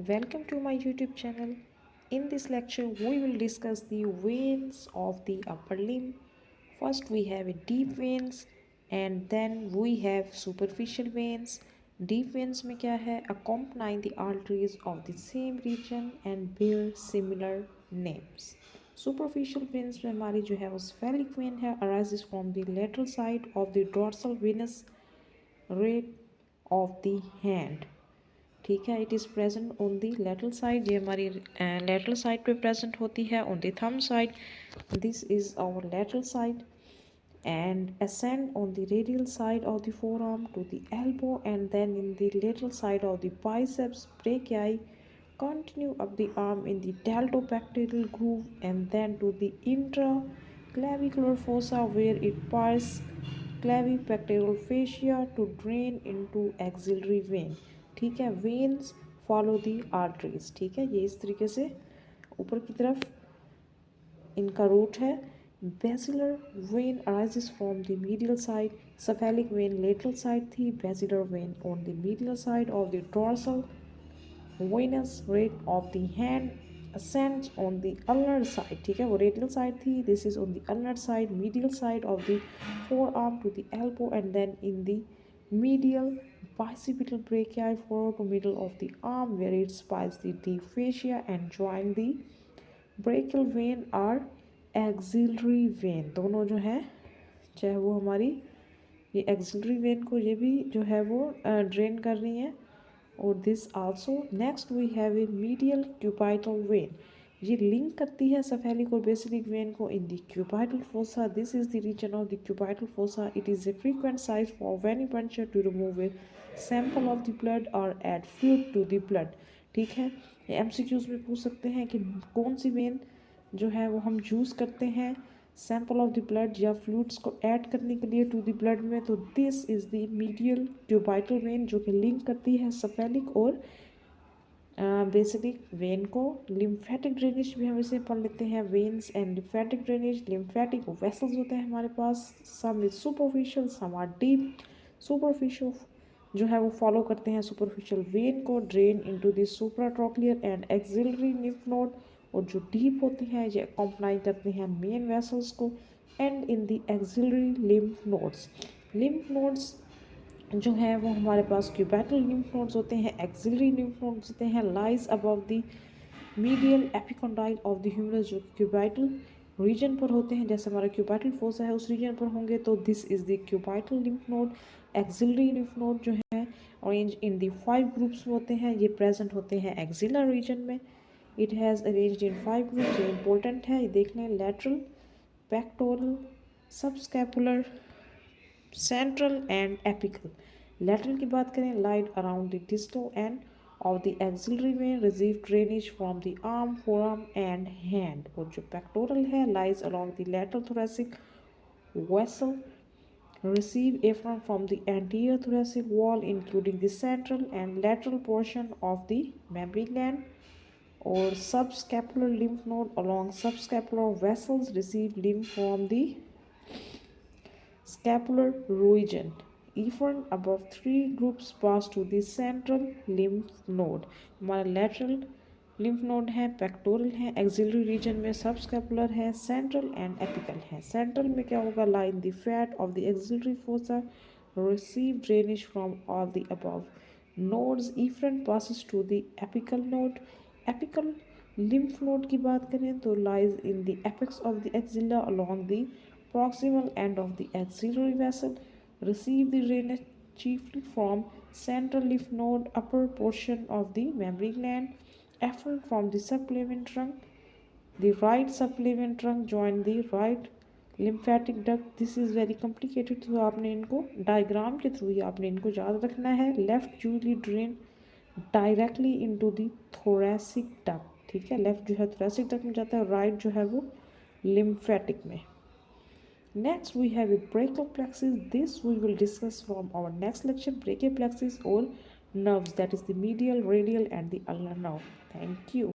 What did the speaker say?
Welcome to my YouTube channel. In this lecture, we will discuss the veins of the upper limb. First, we have a deep veins and then we have superficial veins. Deep veins में क्या है? Accompany the arteries of the same region and bear similar names. Superficial veins में हमारी जो है वो sphenic vein है, arises from the lateral side of the dorsal venous ray of the hand. ठीक है, it is present on the lateral side, ये हमारी लेटरल साइड पे प्रेजेंट होती है. On the thumb side, this is our lateral side and ascend on the radial side of the forearm to the elbow and then in the lateral side of the biceps brachii, continue up the arm in the deltopectoral groove and then to the intraclavicular fossa where it passes clavipectoral fascia to drain into axillary vein. ठीक है, veins follow the arteries. ठीक है, ये इस तरीके से ऊपर की तरफ इनका रूट है. Basilar vein arises from the medial side. Cephalic vein lateral side थी. Basilar vein on the medial side of the dorsal venous ray of the hand ascends on the ulnar side. ठीक है, वो radial side थी. This is on the ulnar side, medial side of the forearm to the elbow and then in the medial bicipital brachii forward to middle of the arm where it spikes the deep fascia and join the brachial vein are axillary vein. दोनों जो है, चाहे वो हमारी ये axillary vein को ये भी जो है वो ड्रेन कर रही हैं. और this also next we have a medial cubital vein. ये लिंक करती है सेफेलिक और बेसिलिक वेन को in the cubital fossa. This is the region of the cubital fossa. It is a frequent site for venipuncture to remove a sample of the blood और add fluid to the blood. ठीक है, MCQs में पूछ सकते हैं कि कौन सी when जो है वो हम यूज़ करते हैं सैंपल ऑफ द ब्लड या फ्लूइड्स को ऐड करने के लिए टू द ब्लड में. तो this is the medial cubital vein जो कि लिंक करती है सेफेलिक और बेसिलिक वेन को. लिम्फेटिक ड्रेनेज भी हम इसे पढ़ लेते हैं. Veins and lymphatic drainage. Lymphatic vessels होते हैं हमारे पास. Some is superficial, some are deep. Superficial जो है वो फॉलो करते हैं सुपरफिशियल वेन को. Drain into the supratrochlear and axillary lymph node. और जो डीप होते हैं ये कंप्लाई करते हैं मेन वेसल्स को. And in the axillary lymph nodes. Lymph nodes जो है वो हमारे पास क्यूबैटल लिम्फ नोड्स होते हैं, एक्सिलरी लिम्फ नोड्स होते हैं. Lies above the medial epicondyle of the humerus, जो क्यूबैटल रीजन पर होते हैं. जैसे हमारा क्यूबैटल फोसा है उस रीजन पर होंगे तो this is the cubital lymph node. Axillary lymph node जो है अरेंज इन द 5 ग्रुप्स में होते हैं. ये प्रेजेंट होते हैं एक्सिलर रीजन में. It has arranged in 5 groups. ये इंपॉर्टेंट है, ये देख लें. Lateral, pectoral, subscapular, central and apical. Lateral की बात करें, lied around the distal end of the axillary vein, receive drainage from the arm, forearm and hand. और जो pectoral है lies along the lateral thoracic vessel, receive afferent from the anterior thoracic wall including the central and lateral portion of the mammary gland. और subscapular lymph node along subscapular vessels receive lymph from the scapular region. Efferent above 3 groups pass to the central lymph node. हमारा lateral lymph node है, pectoral है, axillary region में subscapular है, central and apical है. central में क्या होगा? lie in the fat of the axillary fossa, receive drainage from all the above nodes. Efferent passes to the apical node. apical lymph node की बात करें तो lies in the apex of the axilla along the proximal end of the axillary vessel. Receive the drainage chiefly from central lymph node, upper portion of the mammary gland. Efferent from the subclavian trunk. The right subclavian trunk join the right lymphatic duct. This is very complicated, तो आपने इनको diagram के through ही आपने इनको याद रखना है. Left usually drain directly into the thoracic duct. ठीक है, लेफ्ट जो है थोरैसिक डक्ट में जाता है, राइट जो है वो लिम्फेटिक में. Next we have a brachial plexus. This we will discuss from our next lecture. Brachial plexus or nerves, that is the medial, radial and the ulnar nerve. Thank you.